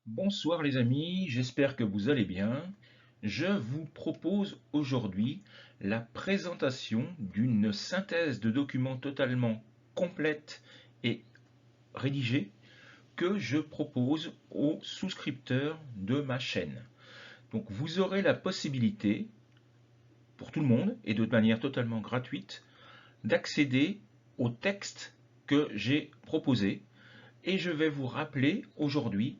Bonsoir les amis, j'espère que vous allez bien. Je vous propose aujourd'hui la présentation d'une synthèse de documents totalement complète et rédigée que je propose aux souscripteurs de ma chaîne. Donc vous aurez la possibilité, pour tout le monde et de manière totalement gratuite, d'accéder au texte que j'ai proposé et je vais vous rappeler aujourd'hui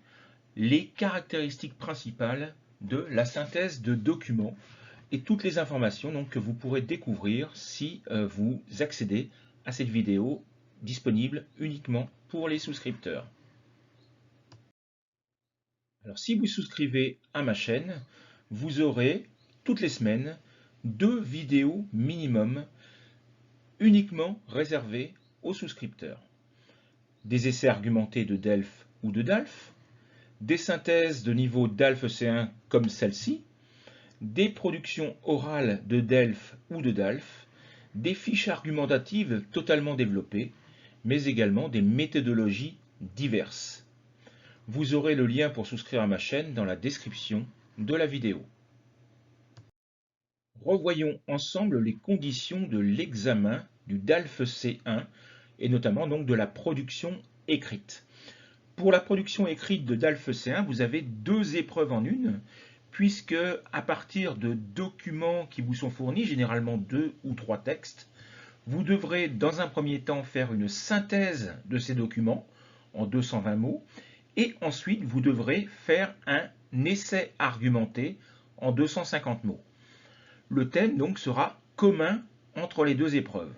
les caractéristiques principales de la synthèse de documents et toutes les informations donc, que vous pourrez découvrir si vous accédez à cette vidéo disponible uniquement pour les souscripteurs. Alors si vous souscrivez à ma chaîne, vous aurez toutes les semaines 2 vidéos minimum uniquement réservées aux souscripteurs. Des essais argumentés de Delphes ou de DALF, des synthèses de niveau DALF C1 comme celle-ci, des productions orales de Delphes ou de DALF, des fiches argumentatives totalement développées, mais également des méthodologies diverses. Vous aurez le lien pour souscrire à ma chaîne dans la description de la vidéo. Revoyons ensemble les conditions de l'examen du DALF C1 et notamment donc de la production écrite. Pour la production écrite de DALF C1, vous avez 2 épreuves en une, puisque à partir de documents qui vous sont fournis, généralement 2 ou 3 textes, vous devrez dans un premier temps faire une synthèse de ces documents en 220 mots, et ensuite vous devrez faire un essai argumenté en 250 mots. Le thème donc sera commun entre les 2 épreuves.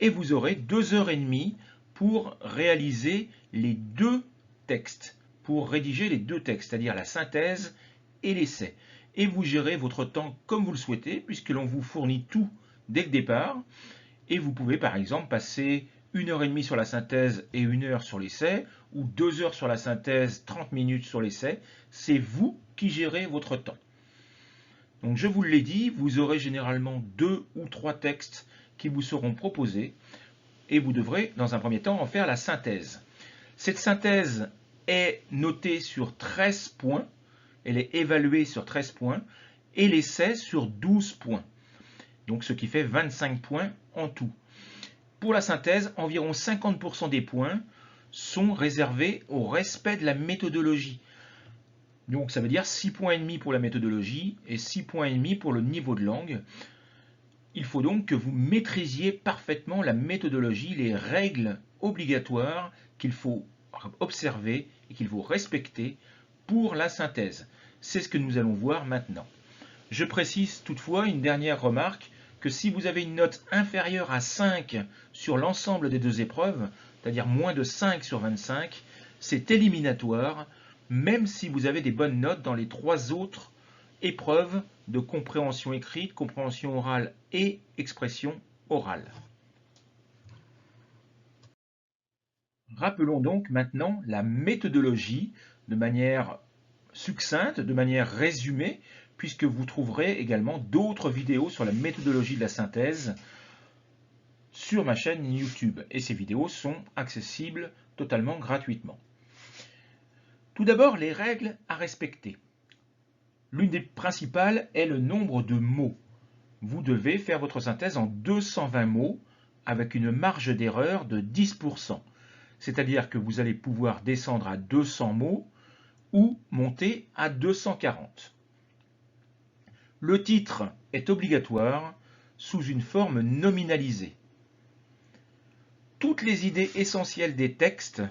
Et vous aurez 2 heures et demie pour réaliser les 2 textes, pour rédiger les 2 textes, c'est-à-dire la synthèse et l'essai. Et vous gérez votre temps comme vous le souhaitez, puisque l'on vous fournit tout dès le départ. Et vous pouvez par exemple passer 1 heure et demie sur la synthèse et 1 heure sur l'essai, ou 2 heures sur la synthèse, 30 minutes sur l'essai. C'est vous qui gérez votre temps. Donc je vous l'ai dit, vous aurez généralement 2 ou 3 textes qui vous seront proposés et vous devrez dans un premier temps en faire la synthèse. Cette synthèse est notée sur 13 points, elle est évaluée sur 13 points et l'essai sur 12 points, donc ce qui fait 25 points en tout. Pour la synthèse, environ 50% des points sont réservés au respect de la méthodologie. Donc ça veut dire 6 points et demi pour la méthodologie et 6 points et demi pour le niveau de langue. Il faut donc que vous maîtrisiez parfaitement la méthodologie, les règles obligatoires qu'il faut observer et qu'il faut respecter pour la synthèse. C'est ce que nous allons voir maintenant. Je précise toutefois une dernière remarque, que si vous avez une note inférieure à 5 sur l'ensemble des 2 épreuves, c'est-à-dire moins de 5 sur 25, c'est éliminatoire, même si vous avez des bonnes notes dans les 3 autres épreuves de compréhension écrite, compréhension orale et expression orale. Rappelons donc maintenant la méthodologie de manière succincte, de manière résumée, puisque vous trouverez également d'autres vidéos sur la méthodologie de la synthèse sur ma chaîne YouTube. Et ces vidéos sont accessibles totalement gratuitement. Tout d'abord, les règles à respecter. L'une des principales est le nombre de mots. Vous devez faire votre synthèse en 220 mots avec une marge d'erreur de 10%. C'est-à-dire que vous allez pouvoir descendre à 200 mots ou monter à 240. Le titre est obligatoire sous une forme nominalisée. Toutes les idées essentielles des textes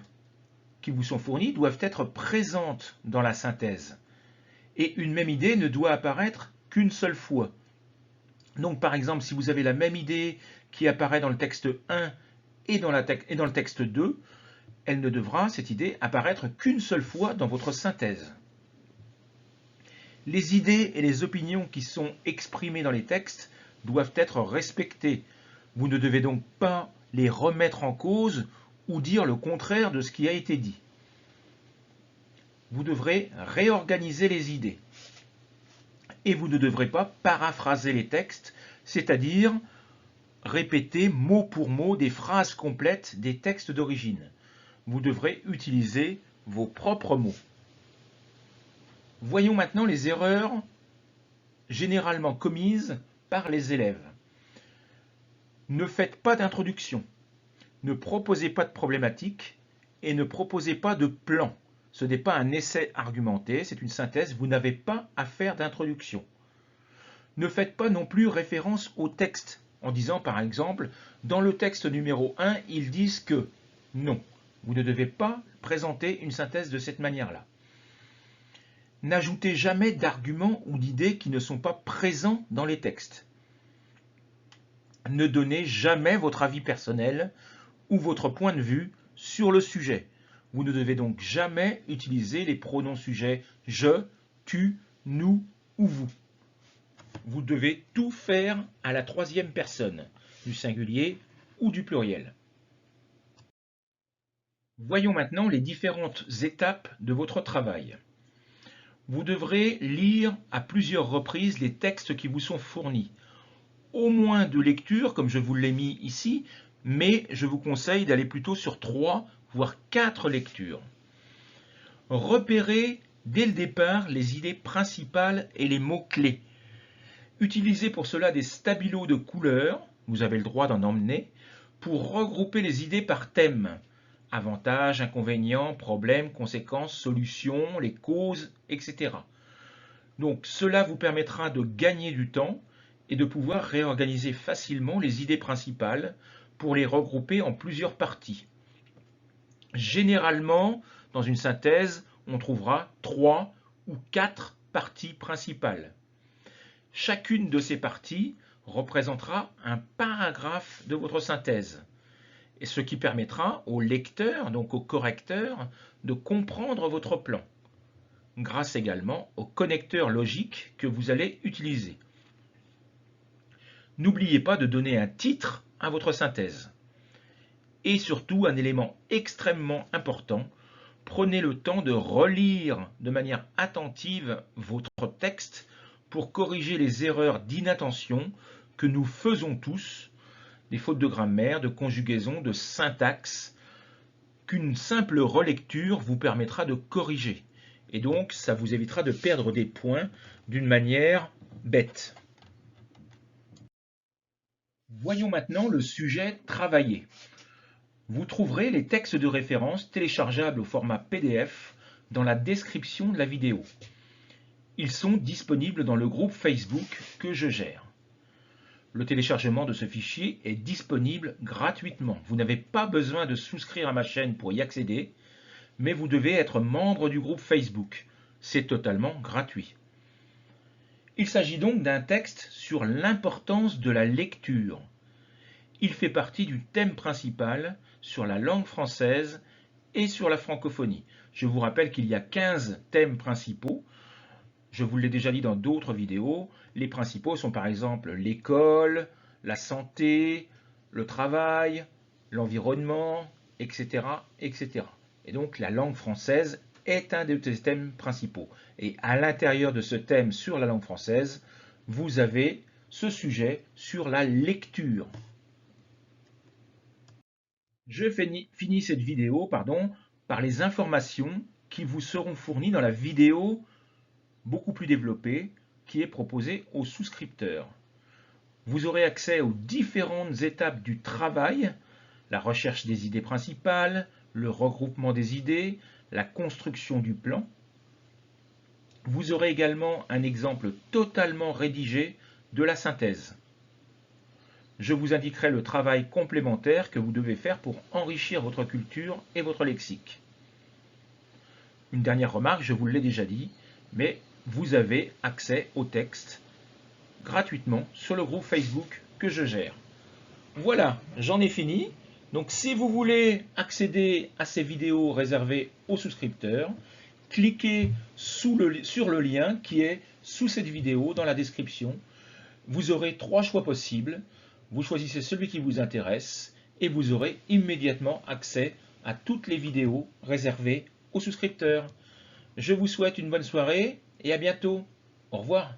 qui vous sont fournis doivent être présentes dans la synthèse. Et une même idée ne doit apparaître qu'une seule fois. Donc par exemple, si vous avez la même idée qui apparaît dans le texte 1 et dans le texte 2, elle ne devra, cette idée, apparaître qu'une seule fois dans votre synthèse. Les idées et les opinions qui sont exprimées dans les textes doivent être respectées. Vous ne devez donc pas les remettre en cause ou dire le contraire de ce qui a été dit. Vous devrez réorganiser les idées. Et vous ne devrez pas paraphraser les textes, c'est-à-dire répéter mot pour mot des phrases complètes des textes d'origine. Vous devrez utiliser vos propres mots. Voyons maintenant les erreurs généralement commises par les élèves. Ne faites pas d'introduction, ne proposez pas de problématique et ne proposez pas de plan. Ce n'est pas un essai argumenté, c'est une synthèse, vous n'avez pas à faire d'introduction. Ne faites pas non plus référence au texte, en disant par exemple, dans le texte numéro 1, ils disent que. Non, vous ne devez pas présenter une synthèse de cette manière-là. N'ajoutez jamais d'arguments ou d'idées qui ne sont pas présents dans les textes. Ne donnez jamais votre avis personnel ou votre point de vue sur le sujet. Vous ne devez donc jamais utiliser les pronoms sujets je, tu, nous ou vous. Vous devez tout faire à la troisième personne, du singulier ou du pluriel. Voyons maintenant les différentes étapes de votre travail. Vous devrez lire à plusieurs reprises les textes qui vous sont fournis. Au moins 2 lectures, comme je vous l'ai mis ici, mais je vous conseille d'aller plutôt sur 3, voire 4 lectures. Repérez dès le départ les idées principales et les mots-clés. Utilisez pour cela des stabilos de couleurs, vous avez le droit d'en emmener, pour regrouper les idées par thème. Avantages, inconvénients, problèmes, conséquences, solutions, les causes, etc. Donc cela vous permettra de gagner du temps et de pouvoir réorganiser facilement les idées principales pour les regrouper en plusieurs parties. Généralement, dans une synthèse, on trouvera 3 ou 4 parties principales. Chacune de ces parties représentera un paragraphe de votre synthèse, et ce qui permettra au lecteur, donc au correcteur, de comprendre votre plan, grâce également au connecteur logique que vous allez utiliser. N'oubliez pas de donner un titre à votre synthèse. Et surtout, un élément extrêmement important, prenez le temps de relire de manière attentive votre texte pour corriger les erreurs d'inattention que nous faisons tous, des fautes de grammaire, de conjugaison, de syntaxe, qu'une simple relecture vous permettra de corriger. Et donc, ça vous évitera de perdre des points d'une manière bête. Voyons maintenant le sujet travaillé. Vous trouverez les textes de référence téléchargeables au format PDF dans la description de la vidéo. Ils sont disponibles dans le groupe Facebook que je gère. Le téléchargement de ce fichier est disponible gratuitement. Vous n'avez pas besoin de souscrire à ma chaîne pour y accéder, mais vous devez être membre du groupe Facebook. C'est totalement gratuit. Il s'agit donc d'un texte sur l'importance de la lecture. Il fait partie du thème principal sur la langue française et sur la francophonie. Je vous rappelle qu'il y a 15 thèmes principaux. Je vous l'ai déjà dit dans d'autres vidéos. Les principaux sont par exemple l'école, la santé, le travail, l'environnement, etc., etc. Et donc la langue française est un des thèmes principaux. Et à l'intérieur de ce thème sur la langue française, vous avez ce sujet sur la lecture. Je finis cette vidéo par les informations qui vous seront fournies dans la vidéo beaucoup plus développée qui est proposée aux souscripteurs. Vous aurez accès aux différentes étapes du travail, la recherche des idées principales, le regroupement des idées, la construction du plan. Vous aurez également un exemple totalement rédigé de la synthèse. Je vous indiquerai le travail complémentaire que vous devez faire pour enrichir votre culture et votre lexique. Une dernière remarque, je vous l'ai déjà dit, mais vous avez accès au texte gratuitement sur le groupe Facebook que je gère. Voilà, j'en ai fini. Donc si vous voulez accéder à ces vidéos réservées aux souscripteurs, cliquez sur le lien qui est sous cette vidéo dans la description. Vous aurez 3 choix possibles. Vous choisissez celui qui vous intéresse et vous aurez immédiatement accès à toutes les vidéos réservées aux souscripteurs. Je vous souhaite une bonne soirée et à bientôt. Au revoir.